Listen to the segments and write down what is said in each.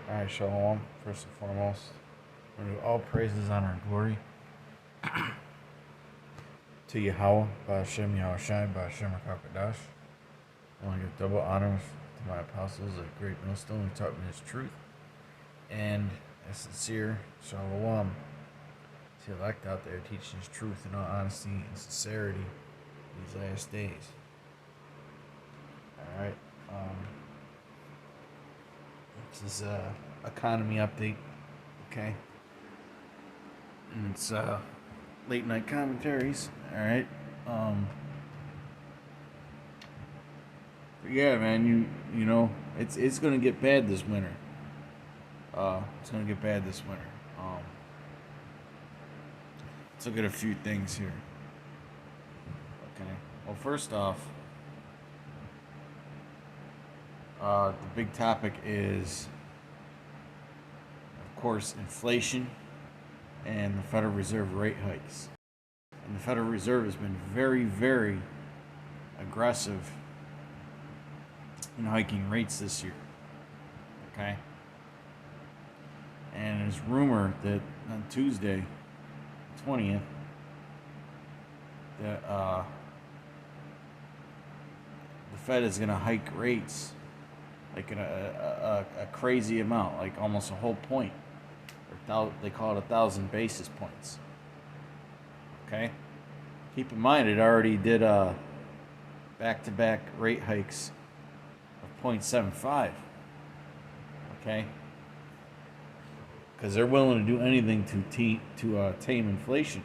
Alright, Shalom, first and foremost. All praises, honor, and glory to Yahweh, Ba'ashem Yahushai, Ba'ashem HaKadosh. I want to give double honors to my apostles, a great millstone who taught me his truth, and a sincere Shalom to the elect out there teaching his truth in all honesty and sincerity these last days. Alright, this is a economy update, okay? And it's late night commentaries. All right. But yeah, man. You know it's gonna get bad this winter. It's gonna get bad this winter. Let's look at a few things here. Okay. Well, first off, the big topic is, of course, inflation and the Federal Reserve rate hikes. And the Federal Reserve has been very, very aggressive in hiking rates this year. Okay? And it's rumored that on Tuesday, 20th, that the Fed is going to hike rates like a crazy amount, like almost a whole point. They call it 1,000 basis points. Okay? Keep in mind, it already did back-to-back rate hikes of 0.75. Okay? Because they're willing to do anything to tame inflation.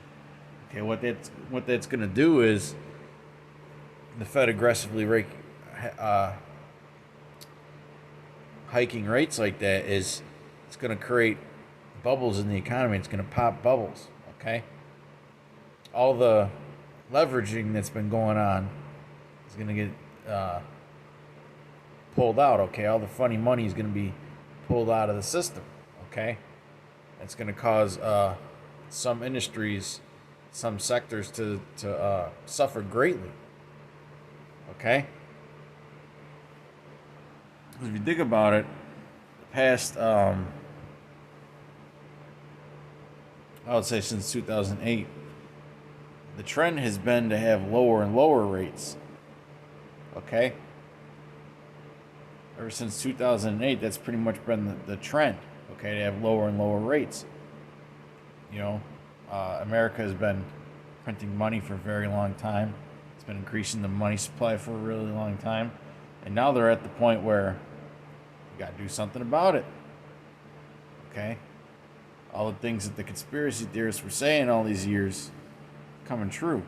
Okay, what that's going to do is the Fed aggressively hiking rates like that is it's going to create bubbles in the economy. It's going to pop bubbles. Okay? All the leveraging that's been going on is going to get pulled out, okay? All the funny money is going to be pulled out of the system, okay? It's going to cause some industries, some sectors to suffer greatly, okay? If you think about it, the past, I would say since 2008, the trend has been to have lower and lower rates. Okay? Ever since 2008, that's pretty much been the trend. Okay, to have lower and lower rates. You know, America has been printing money for a very long time. It's been increasing the money supply for a really long time. And now they're at the point where you got to do something about it. Okay? All the things that the conspiracy theorists were saying all these years coming true.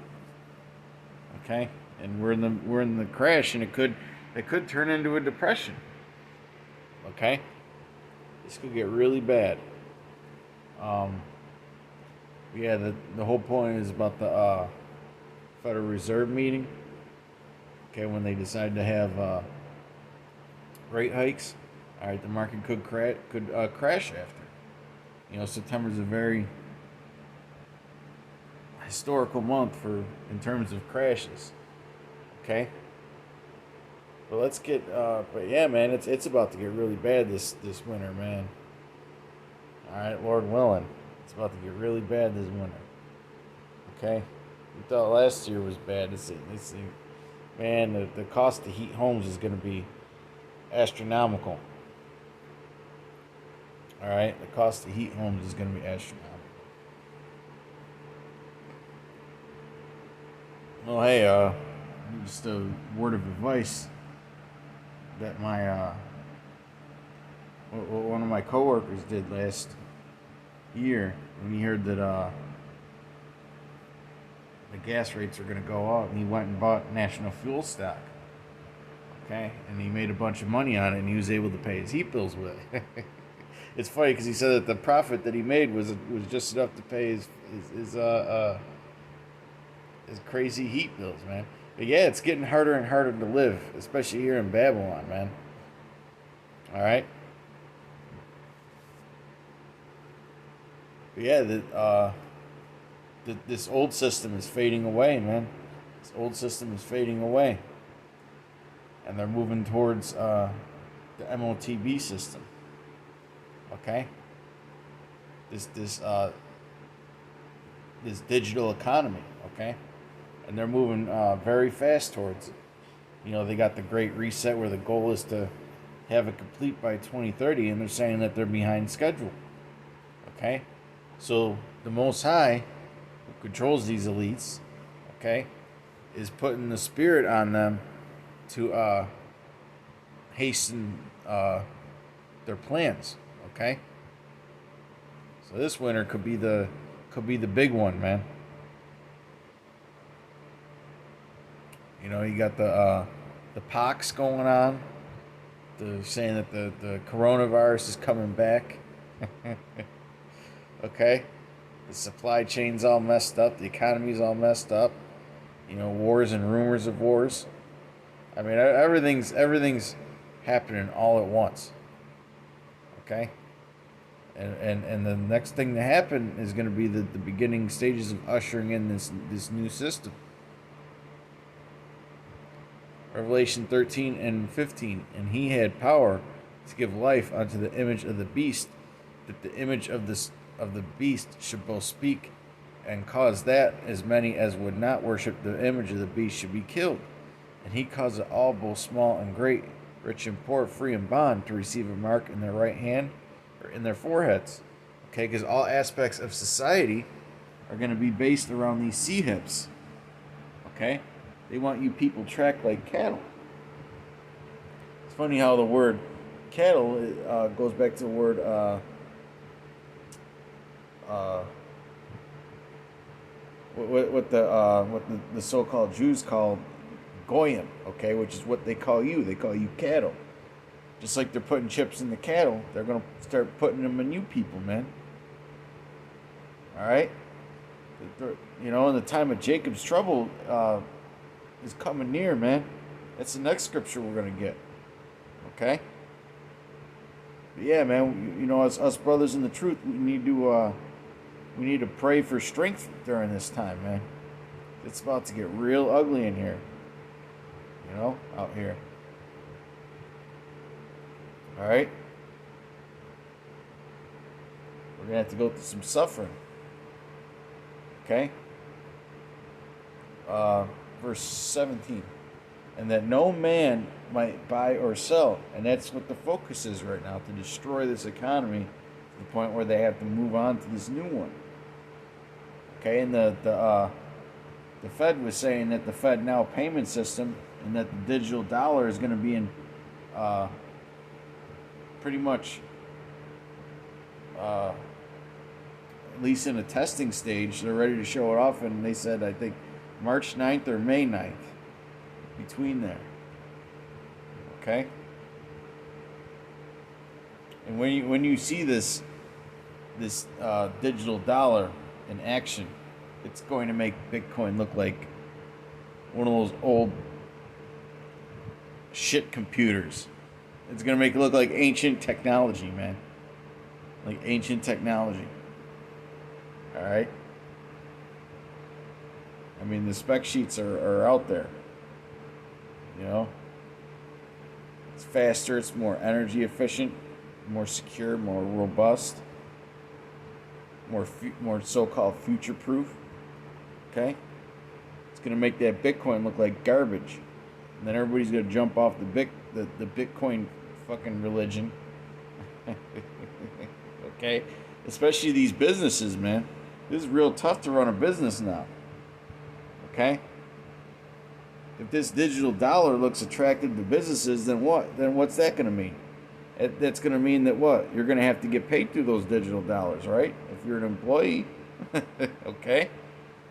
Okay? And we're in the crash, and it could turn into a depression. Okay? This could get really bad. Yeah, the whole point is about the Federal Reserve meeting. Okay, when they decide to have rate hikes, all right, the market could crash after. You know, September's a very historical month in terms of crashes. Okay. But let's get. But yeah, man, it's about to get really bad this winter, man. All right, Lord willing, it's about to get really bad this winter. Okay. We thought last year was bad. Man, the cost to heat homes is going to be astronomical. All right, the cost to heat homes is going to be astronomical. Well, hey, just a word of advice that one of my coworkers did last year when he heard that the gas rates are going to go up, and he went and bought national fuel stock. Okay, and he made a bunch of money on it, and he was able to pay his heat bills with it. It's funny because he said that the profit that he made was just enough to pay his crazy heat bills, man. But yeah, it's getting harder and harder to live, especially here in Babylon, man. All right. But yeah, this old system is fading away, man. This old system is fading away, and they're moving towards the MOTB system. Okay, this this digital economy. Okay, and they're moving very fast towards it. You know, they got the Great Reset where the goal is to have it complete by 2030, and they're saying that they're behind schedule. Okay, so the Most High, who controls these elites, okay, is putting the spirit on them to hasten their plans. Okay, so this winter could be the big one, man. You know, you got the pox going on. They're saying that the coronavirus is coming back. Okay, the supply chain's all messed up. The economy's all messed up. You know, wars and rumors of wars. I mean, everything's happening all at once. Okay, and the next thing to happen is going to be the beginning stages of ushering in this new system. Revelation 13 and 15, and he had power to give life unto the image of the beast, that the image of the beast should both speak, and cause that as many as would not worship the image of the beast should be killed. And he caused all, both small and great, rich and poor, free and bond, to receive a mark in their right hand or in their foreheads. Okay, because all aspects of society are going to be based around these sea hips. Okay, they want you people tracked like cattle. It's funny how the word cattle goes back to the word what the so-called Jews call goyim, okay, which is what they call you. They call you cattle. Just like they're putting chips in the cattle, they're gonna start putting them in you people, man. All right, you know, in the time of Jacob's trouble is coming near, man. That's the next scripture we're gonna get. Okay. But yeah, man. You know, as us brothers in the truth, we need to pray for strength during this time, man. It's about to get real ugly in here. You know, out here. All right. We're gonna have to go through some suffering. Okay. Verse 17. And that no man might buy or sell. And that's what the focus is right now, to destroy this economy to the point where they have to move on to this new one. Okay, and the Fed was saying that the Fed now payment system and that the digital dollar is going to be in pretty much at least in a testing stage. They're ready to show it off, and they said, I think, March 9th or May 9th, between there. Okay? And when you see this digital dollar in action, it's going to make Bitcoin look like one of those old shit computers. It's going to make it look like ancient technology, man. Like ancient technology. All right? I mean, the spec sheets are out there. You know? It's faster, it's more energy efficient, more secure, more robust, more so-called future-proof. Okay? It's going to make that Bitcoin look like garbage. And then everybody's going to jump off the Bitcoin fucking religion. Okay? Especially these businesses, man. This is real tough to run a business now. Okay? If this digital dollar looks attractive to businesses, then what? Then what's that going to mean? That's going to mean that what? You're going to have to get paid through those digital dollars, right? If you're an employee. Okay?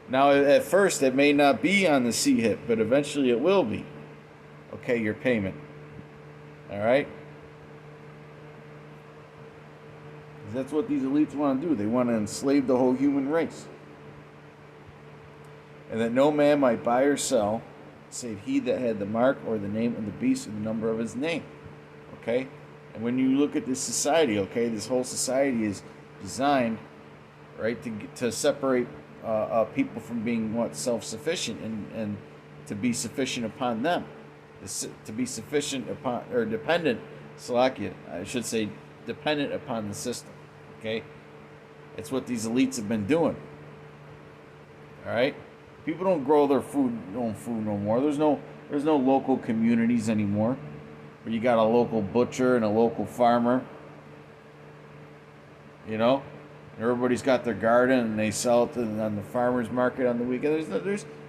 Now, at first, it may not be on the CHIP, but eventually it will be. Okay, your payment. All right? That's what these elites want to do. They want to enslave the whole human race. And that no man might buy or sell, save he that had the mark or the name of the beast or the number of his name. Okay? And when you look at this society, okay, this whole society is designed, right, to separate people from being self-sufficient and to be sufficient upon them, to be sufficient upon or dependent. Salakia, I should say, dependent upon the system. Okay, it's what these elites have been doing. All right, people don't grow their own food no more. There's no local communities anymore, where you got a local butcher and a local farmer. You know, everybody's got their garden and they sell it on the farmers market on the weekend.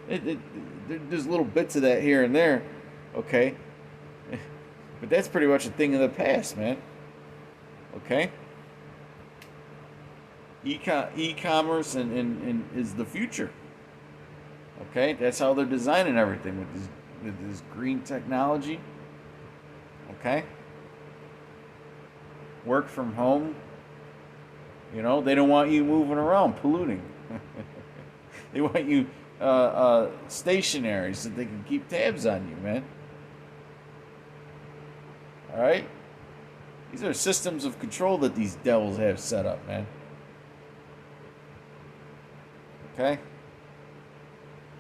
There's little bits of that here and there, okay, but that's pretty much a thing of the past, man. Okay, e-commerce and is the future. Okay, that's how they're designing everything with this green technology. Okay, work from home. You know, they don't want you moving around, polluting. They want you stationary so they can keep tabs on you, man. All right? These are systems of control that these devils have set up, man. Okay?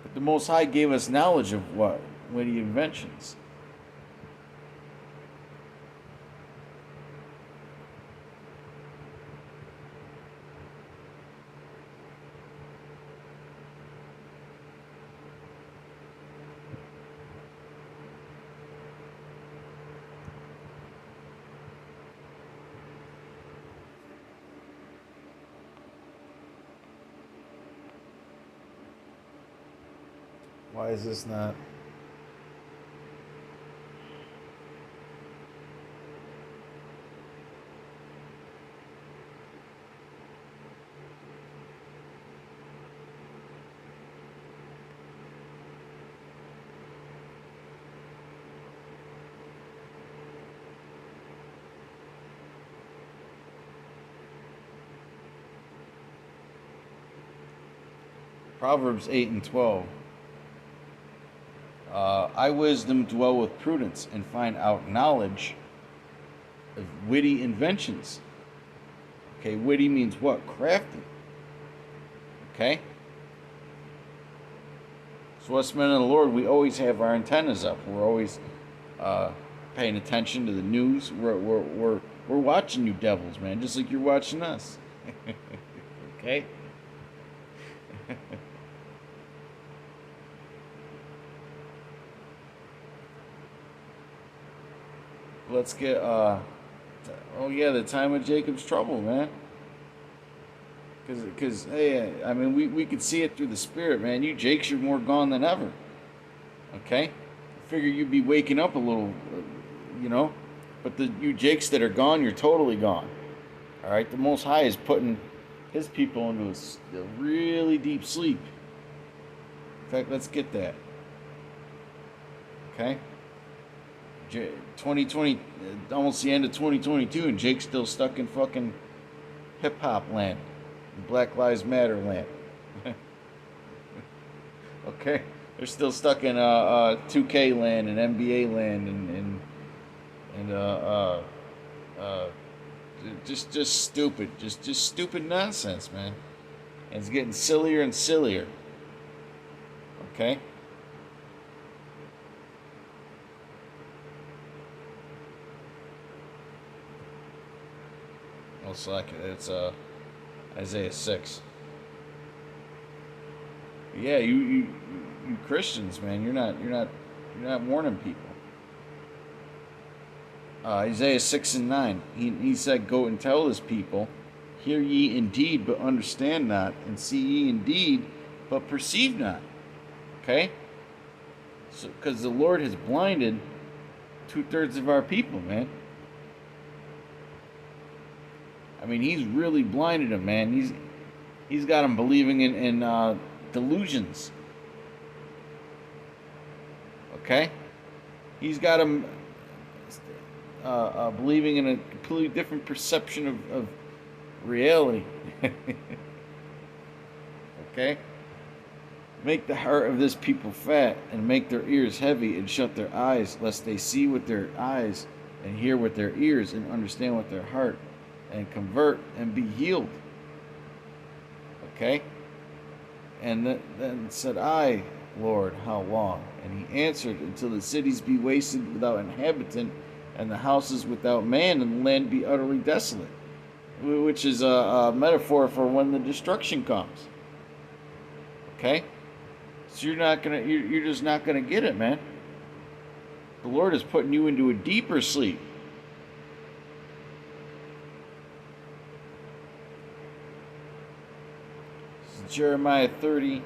But the Most High gave us knowledge of what? Witty inventions. Why is this not? Proverbs 8 and 12. I wisdom dwell with prudence and find out knowledge of witty inventions. Okay, witty means what? Crafty. Okay? So us men of the Lord, we always have our antennas up. We're always paying attention to the news. We're watching you devils, man, just like you're watching us. Okay? Let's get oh yeah, the time of Jacob's trouble, man. Cause hey, I mean we could see it through the spirit, man. You Jakes, you're more gone than ever. Okay, I figure you'd be waking up a little, you know, but you Jakes that are gone, you're totally gone. All right, the Most High is putting His people into a really deep sleep. In fact, let's get that. Okay. 2020, almost the end of 2022, and Jake's still stuck in fucking hip hop land, Black Lives Matter land. Okay, they're still stuck in 2K land and NBA land and just stupid, just stupid nonsense, man. And it's getting sillier and sillier. Okay. Most likely, it's Isaiah 6. Yeah, you Christians, man, you're not warning people. Isaiah 6 and 9. He said, "Go and tell this people, hear ye indeed, but understand not, and see ye indeed, but perceive not." Okay, so because the Lord has blinded 2/3 of our people, man. I mean, He's really blinded them, man. He's got them believing in delusions. Okay, He's got them believing in a completely different perception of reality. Okay, make the heart of this people fat, and make their ears heavy, and shut their eyes, lest they see with their eyes, and hear with their ears, and understand with their heart, and convert and be healed. Okay? And then said I, Lord, how long? And He answered, until the cities be wasted without inhabitant, and the houses without man, and the land be utterly desolate, which is a metaphor for when the destruction comes. Okay, so you're just not gonna get it, man. The Lord is putting you into a deeper sleep. This is Jeremiah 30.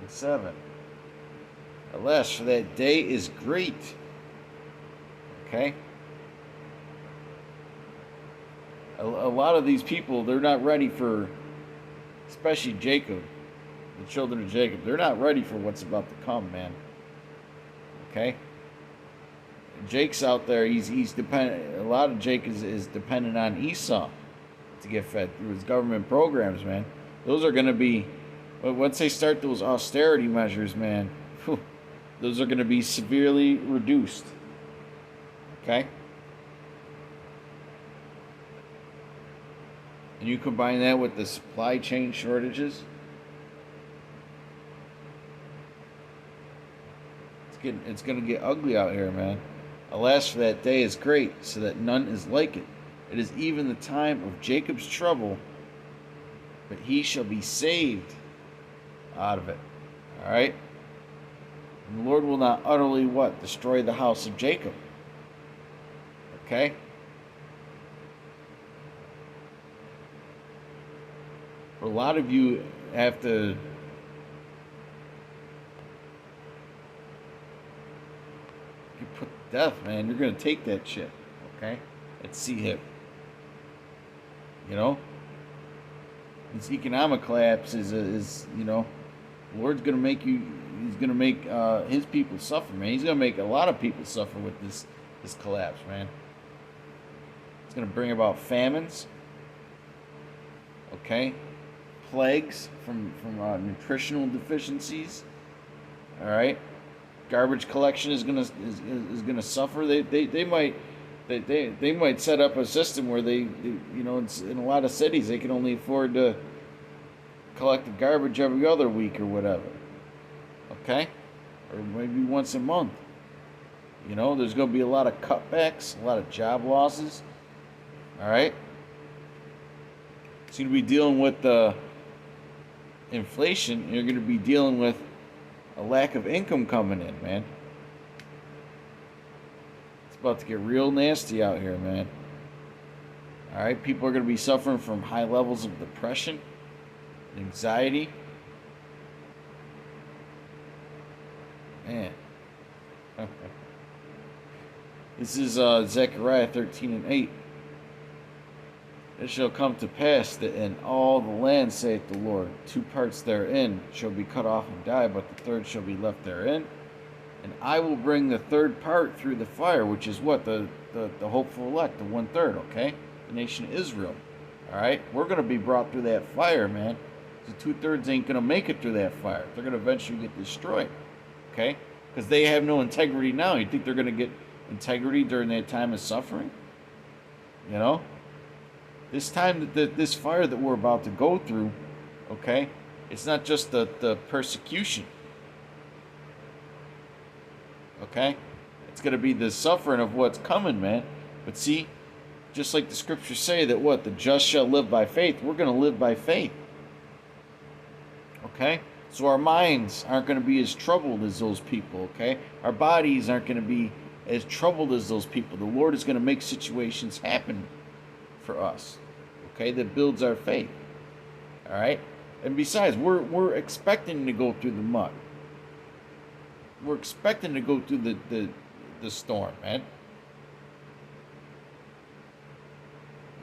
and 7. Alas, for that day is great. Okay? A lot of these people, they're not ready for, especially Jacob, the children of Jacob, they're not ready for what's about to come, man. Okay? Jake's out there, he's dependent, a lot of Jake is dependent on Esau to get fed through his government programs, man. Those are going to be, once they start those austerity measures, man, those are going to be severely reduced. Okay? And you combine that with the supply chain shortages, it's going to get ugly out here, man. Alas, for that day is great, so that none is like it. It is even the time of Jacob's trouble, but he shall be saved out of it. All right? And the Lord will not utterly what? Destroy the house of Jacob. Okay? For a lot of you have to get put to death, man. You're going to take that shit. Okay? Let's see him. You know? This economic collapse is you know, the Lord's going to make you, he's going to make his people suffer, man. He's going to make a lot of people suffer with this collapse, man. It's going to bring about famines. Okay? Plagues from nutritional deficiencies. All right? Garbage collection is gonna suffer. They might set up a system where they you know, in a lot of cities they can only afford to collect the garbage every other week or whatever. Okay? Or maybe once a month. You know, there's going to be a lot of cutbacks, a lot of job losses. All right? So you're going to be dealing with the inflation, and you're going to be dealing with a lack of income coming in, man. It's about to get real nasty out here, man. All right? People are going to be suffering from high levels of depression, anxiety. Man. This is Zechariah 13 and 8. It shall come to pass that in all the land, saith the Lord, 2 parts therein shall be cut off and die, but the third shall be left therein. And I will bring the third part through the fire, which is what? The hopeful elect, the 1/3, okay? The nation of Israel. Alright? We're going to be brought through that fire, man. The 2/3 ain't going to make it through that fire. They're going to eventually get destroyed. Okay? Because they have no integrity now. You think they're going to get integrity during that time of suffering? You know? This time, this fire that we're about to go through, okay, it's not just the persecution. Okay? It's going to be the suffering of what's coming, man. But see, just like the scriptures say that what? The just shall live by faith. We're going to live by faith. Okay? So our minds aren't going to be as troubled as those people, okay? Our bodies aren't going to be as troubled as those people. The Lord is going to make situations happen for us, okay, that builds our faith. All right? And besides, we're expecting to go through the mud. We're expecting to go through the storm, man.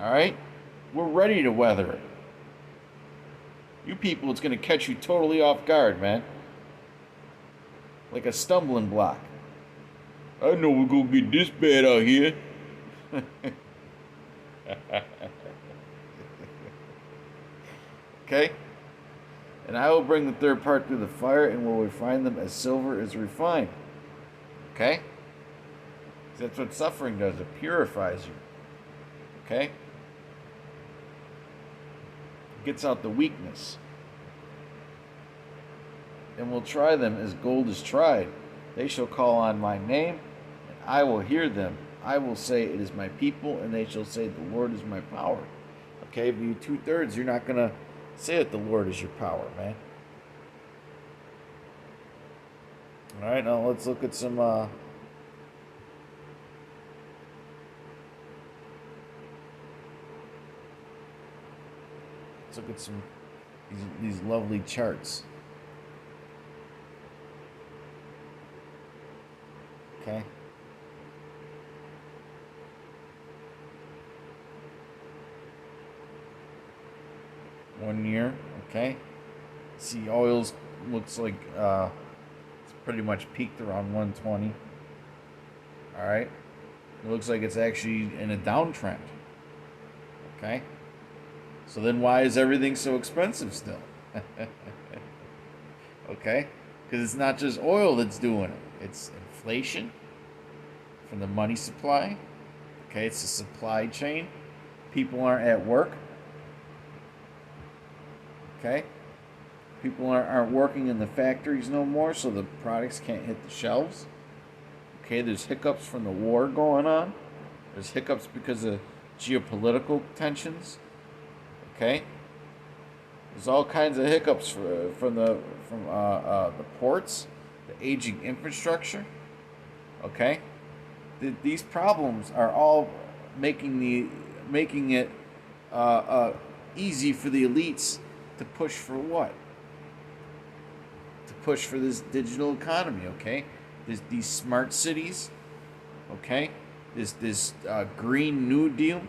All right? We're ready to weather it. You people, it's going to catch you totally off guard, man. Like a stumbling block. I know we're going to get this bad out here. Okay? And I will bring the third part through the fire, and will refine them as silver is refined. Okay? That's what suffering does. It purifies you. Okay? It gets out the weakness. and will try them as gold is tried. They shall call on my name, and I will hear them. I will say, it is my people, and they shall say, the Lord is my power. Okay, but you 2/3, you're not going to say that the Lord is your power, man. All right, now let's look at some. Let's look at some these lovely charts. Okay. One year. Okay. See, oils looks like it's pretty much peaked around 120. All right. It looks like it's actually in a downtrend. Okay. So then why is everything so expensive still? Okay? Because it's not just oil that's doing it. It's inflation from the money supply. Okay, it's the supply chain. People aren't at work. Okay? People aren't working in the factories no more, so the products can't hit the shelves. Okay, there's hiccups from the war going on. There's hiccups because of geopolitical tensions. Okay, there's all kinds of hiccups from the ports, the aging infrastructure. Okay, these problems are all making it easy for the elites to push for what? To push for this digital economy. Okay, these smart cities. Okay, this Green New Deal,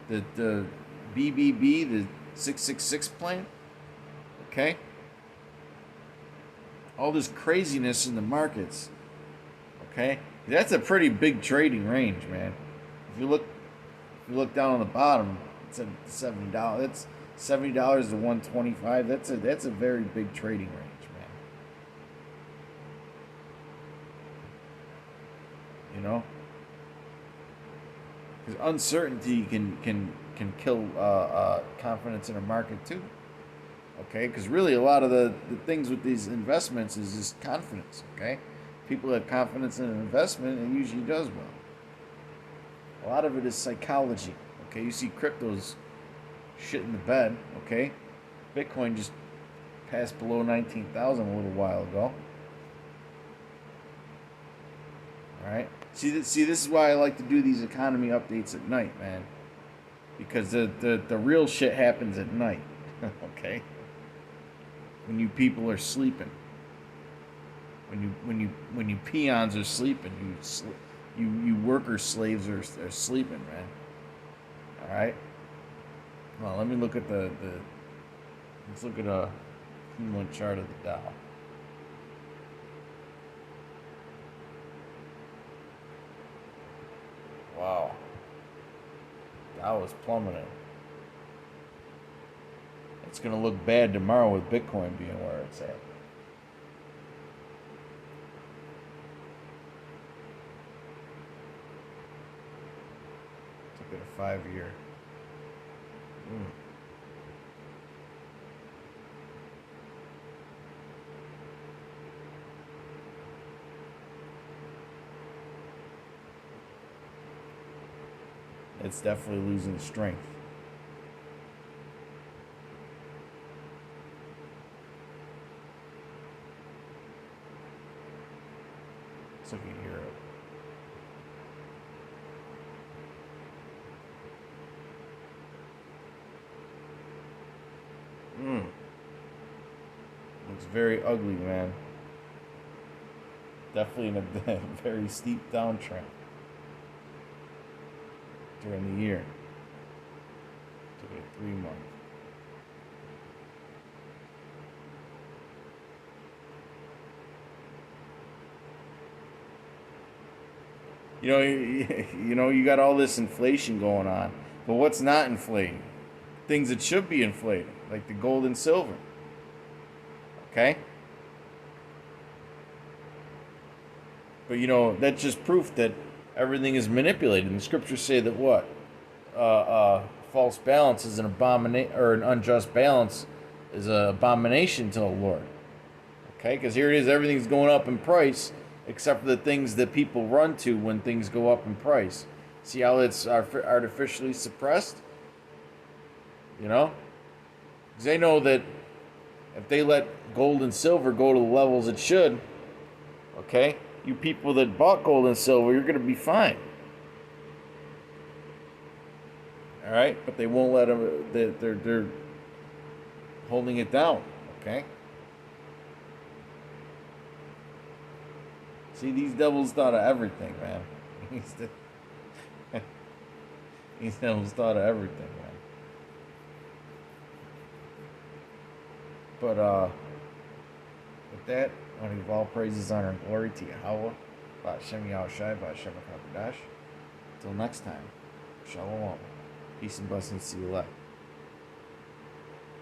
the BBB, the 666 plan. Okay? All this craziness in the markets. Okay? That's a pretty big trading range, man. If you look down on the bottom, it's at $70. That's $70 to 125. That's a very big trading range, man. You know? Because uncertainty can kill confidence in a market too. Okay, because really a lot of the things with these investments is just confidence. Okay, people have confidence in an investment, it usually does well. A lot of it is psychology. Okay, you see cryptos shit in the bed. Okay, Bitcoin just passed below 19,000 a little while ago. All right. See, this is why I like to do these economy updates at night, man. Because the real shit happens at night. Okay. When you people are sleeping. When you peons are sleeping, you worker slaves are sleeping, man. All right. Well, let me look at let's look at a cumulative chart of the Dow. Wow. Dow is plummeting. It's going to look bad tomorrow with Bitcoin being where it's at. Look at a 5-year. It's definitely losing strength. Let's look at Europe. Looks very ugly, man. Definitely in a very steep downtrend during the year. Took it 3 months. You got all this inflation going on, but what's not inflating? Things that should be inflating, like the gold and silver. Okay? But that's just proof that everything is manipulated. And the scriptures say that what? False balance is an abomination, or an unjust balance is an abomination to the Lord. Okay, because here it is, everything's going up in price, except for the things that people run to when things go up in price. See how it's artificially suppressed? You know? Because they know that if they let gold and silver go to the levels it should, okay, you people that bought gold and silver, you're going to be fine. All right? But they won't let them, they're holding it down, okay? See, these devils thought of everything, man. These devils thought of everything, man. But with that, I want to give all praises, honor, and glory to Yahweh, Ba'Shem Yahushai, Ba'Shem HaKadosh. Until next time, Shalom. Peace and blessings to you, elect.